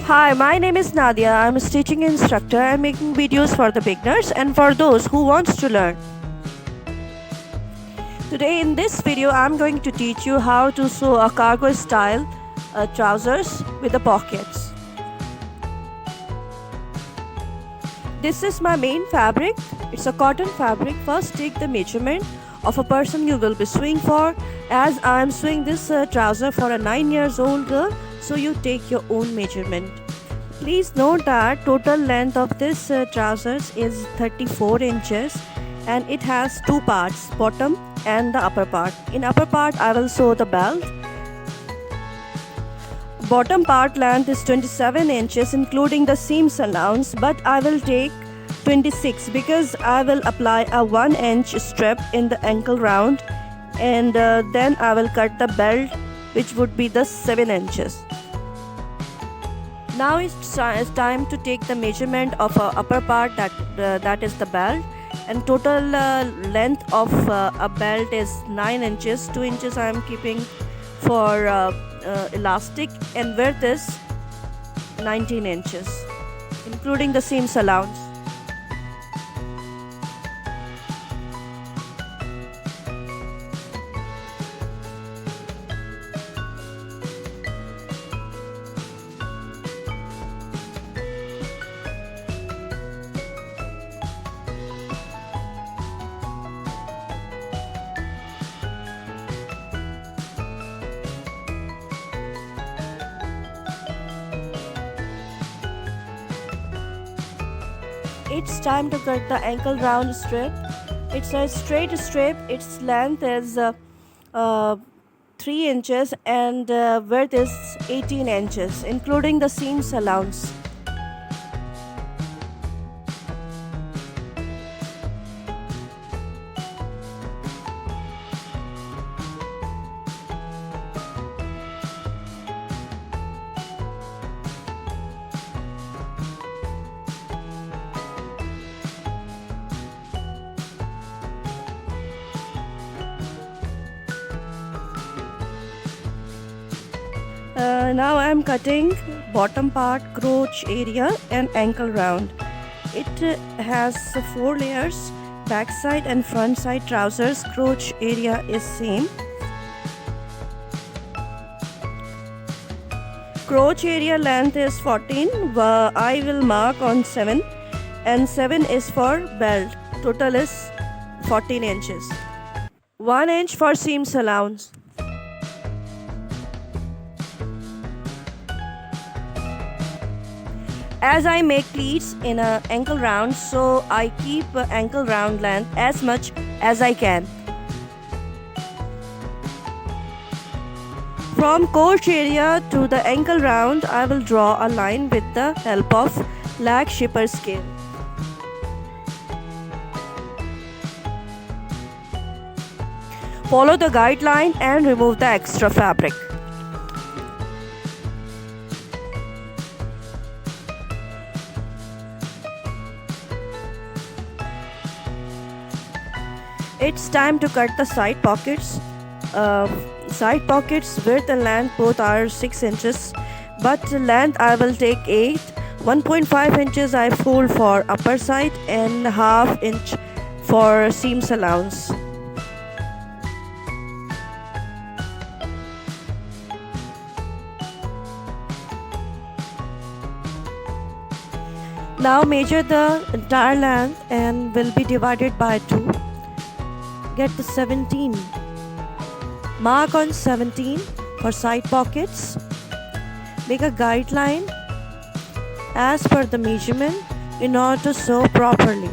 Hi, my name is Nadia. I'm a stitching instructor and making videos for the beginners and for those who wants to learn. Today in this video I'm going to teach you how to sew a cargo style trousers with the pockets. This is my main fabric. It's a cotton fabric. First take the measurement of a person you will be sewing for. As I am sewing this trouser for a 9 years old girl, so you take your own measurement. Please note that total length of this trousers is 34 inches and it has two parts, bottom and the upper part. In upper part I will sew the belt. Bottom part length is 27 inches including the seams allowance, but I will take 26 because I will apply a 1-inch strip in the ankle round, and then I will cut the belt, which would be the 7 inches. Now it's time to take the measurement of upper part, that is the belt, and total length of a belt is 9 inches. 2 inches I am keeping for elastic, and width is 19 inches including the seams allowance. It's time to cut the ankle round strip. It's a straight strip. Its length is 3 inches and width is 18 inches including the seams allowance. Now I am cutting bottom part, crotch area and ankle round. It has 4 layers, back side and front side trousers. Crotch area is same. Crotch area length is 14. I will mark on 7, and 7 is for belt. Total is 14 inches. 1 inch for seams allowance. As I make pleats in a ankle round, so I keep ankle round length as much as I can. From crotch area to the ankle round, I will draw a line with the help of lag shaper scale. Follow the guideline and remove the extra fabric. It's time to cut the side pockets. Side pockets width and length both are 6 inches, but length I will take 8. 1.5 inches I fold for upper side and ½ inch for seams allowance. Now measure the entire length and will be divided by 2. Get the 17. Mark on 17 for side pockets. Make a guideline as per the measurement in order to sew properly.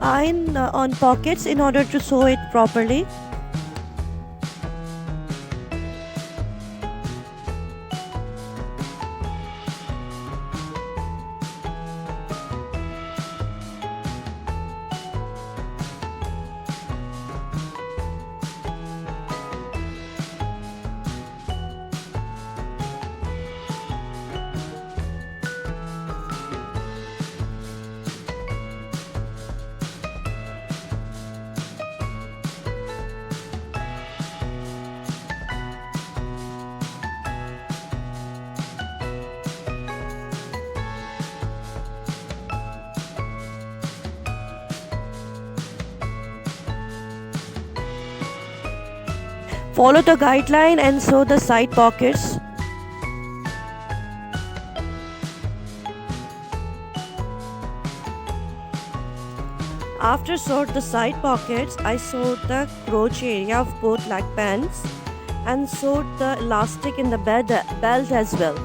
iron on pockets in order to sew it properly. Follow the guideline and sew the side pockets. After sewed the side pockets, I sewed the crochet area of both leg pants and sewed the elastic in the belt as well.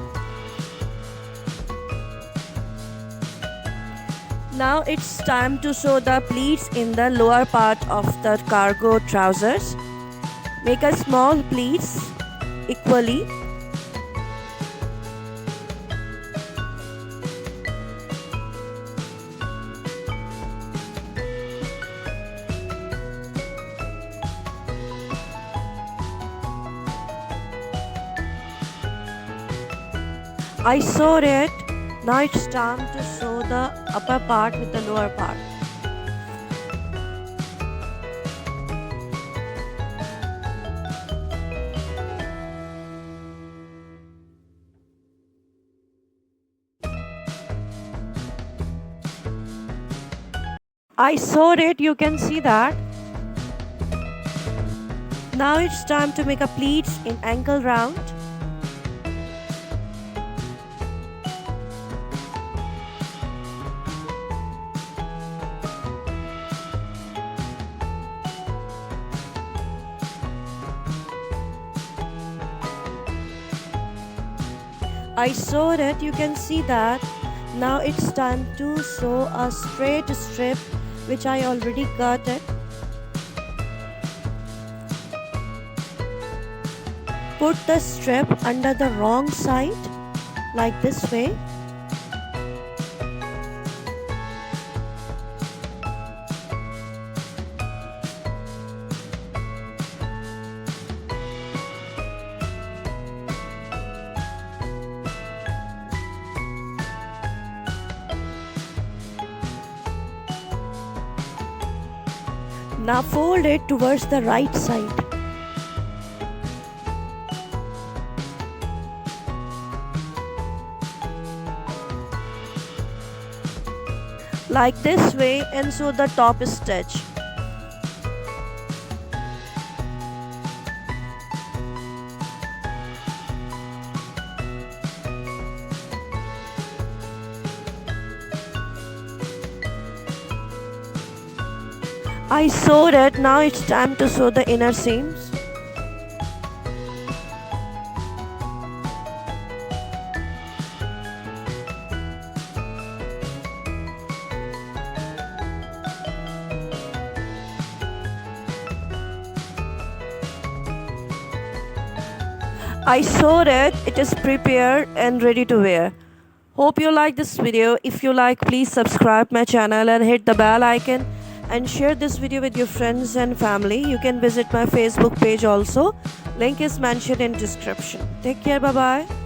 Now it's time to sew the pleats in the lower part of the cargo trousers. Make a small pleats equally. I sewed it. Now it's time to sew the upper part with the lower part. I sewed it, you can see that. Now it's time to make a pleats in ankle round. I sewed it, you can see that. Now it's time to sew a straight strip which I already cut it. Put the strip under the wrong side like this way. Now fold it towards the right side. Like this way, and sew the top stitch. I sewed it, now it's time to sew the inner seams. I sewed it, it is prepared and ready to wear. Hope you like this video. If you like, please subscribe my channel and hit the bell icon and share this video with your friends and family. You can visit my Facebook page also. Link is mentioned in description. Take care, bye bye.